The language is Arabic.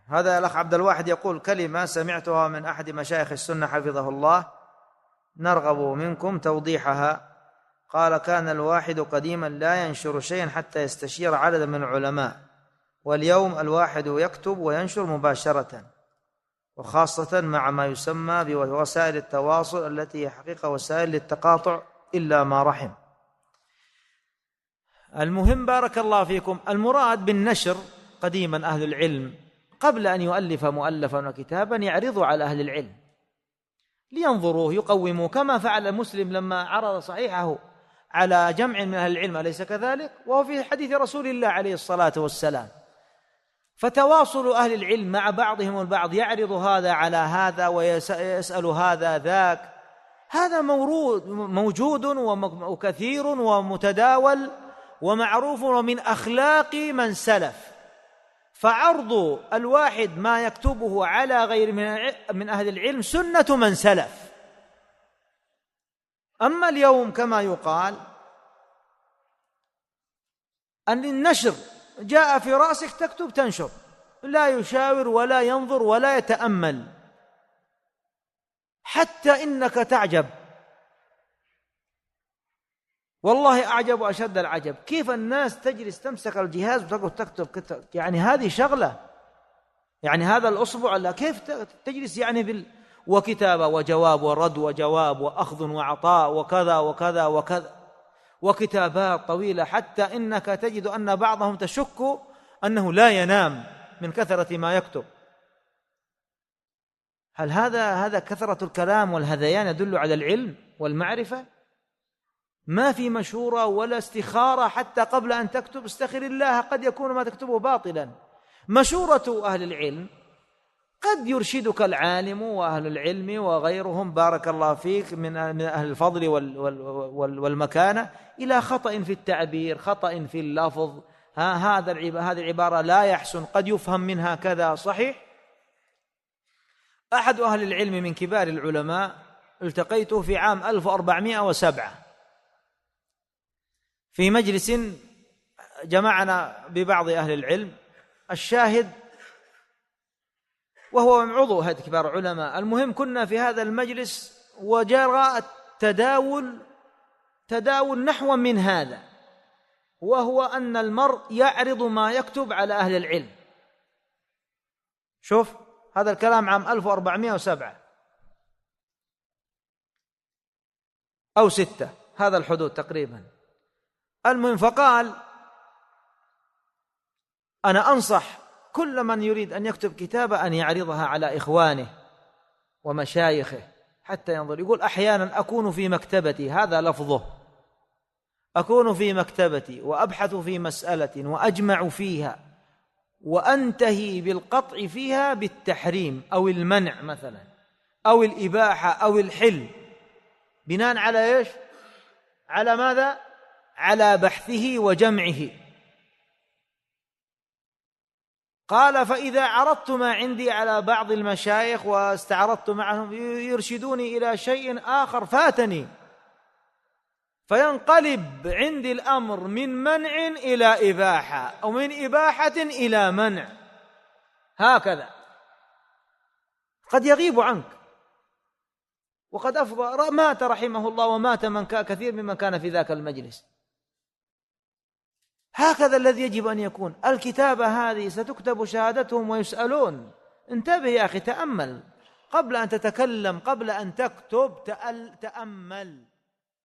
هذا الأخ عبد الواحد يقول كلمة سمعتها من أحد مشايخ السنة حفظه الله، نرغب منكم توضيحها. قال: كان الواحد قديما لا ينشر شيئا حتى يستشير عددا من العلماء، واليوم الواحد يكتب وينشر مباشرة، وخاصة مع ما يسمى بوسائل التواصل التي هي حقيقة وسائل للتقاطع إلا ما رحم. المهم بارك الله فيكم، المراد بالنشر قديما أهل العلم قبل أن يؤلف مؤلفا وكتابا يعرضوا على أهل العلم لينظروه يقوموا، كما فعل المسلم لما عرض صحيحه على جمع من أهل العلم، أليس كذلك؟ وهو في حديث رسول الله عليه الصلاة والسلام. فتواصل أهل العلم مع بعضهم البعض، يعرض هذا على هذا ويسأل هذا ذاك، هذا موجود وكثير ومتداول ومعروف ومن أخلاق من سلف. فعرض الواحد ما يكتبه على غير من أهل العلم سنة من سلف. أما اليوم كما يقال أن النشر جاء في رأسك تكتب تنشر، لا يشاور ولا ينظر ولا يتأمل، حتى إنك تعجب، والله أعجب وأشد العجب كيف الناس تجلس تمسك الجهاز وتقعد تكتب. يعني هذه شغلة، يعني هذا الأصبع لا، كيف تجلس يعني وكتابة وجواب ورد وجواب وأخذ وعطاء وكذا وكذا وكذا، وكتابات طويلة، حتى إنك تجد أن بعضهم تشك أنه لا ينام من كثرة ما يكتب. هل هذا كثرة الكلام والهذيان يدل على العلم والمعرفة؟ ما في مشورة ولا استخارة حتى قبل أن تكتب، استخر الله، قد يكون ما تكتبه باطلا. مشورة أهل العلم قد يرشدك العالم وأهل العلم وغيرهم بارك الله فيك من أهل الفضل والمكانة إلى خطأ في التعبير، خطأ في اللفظ، هذه العبارة لا يحسن، قد يفهم منها كذا صحيح. أحد أهل العلم من كبار العلماء التقيته في عام 1407 في مجلس جمعنا ببعض أهل العلم، الشاهد وهو عضو هيئة كبار العلماء. المهم كنا في هذا المجلس وجرى تداول نحو من هذا، وهو أن المرء يعرض ما يكتب على أهل العلم. شوف هذا الكلام عام 1407 أو 6، هذا الحدود تقريبا. المهم فقال: أنا أنصح كل من يريد أن يكتب كتابة أن يعرضها على إخوانه ومشايخه حتى ينظر. يقول: أحيانا أكون في مكتبتي، هذا لفظه، أكون في مكتبتي وأبحث في مسألة وأجمع فيها وأنتهي بالقطع فيها بالتحريم أو المنع مثلا أو الإباحة أو الحل، بناء على إيش؟ على ماذا؟ على بحثه وجمعه. قال: فإذا عرضت ما عندي على بعض المشايخ واستعرضت معهم يرشدوني إلى شيء آخر فاتني، فينقلب عندي الأمر من منع إلى إباحة أو من إباحة إلى منع، هكذا قد يغيب عنك. وقد أفضى مات رحمه الله، ومات كثير ممن كان في ذاك المجلس. هكذا الذي يجب أن يكون. الكتابة هذه ستكتب شهادتهم ويسألون. انتبه يا أخي، تأمل قبل أن تتكلم، قبل أن تكتب تأمل.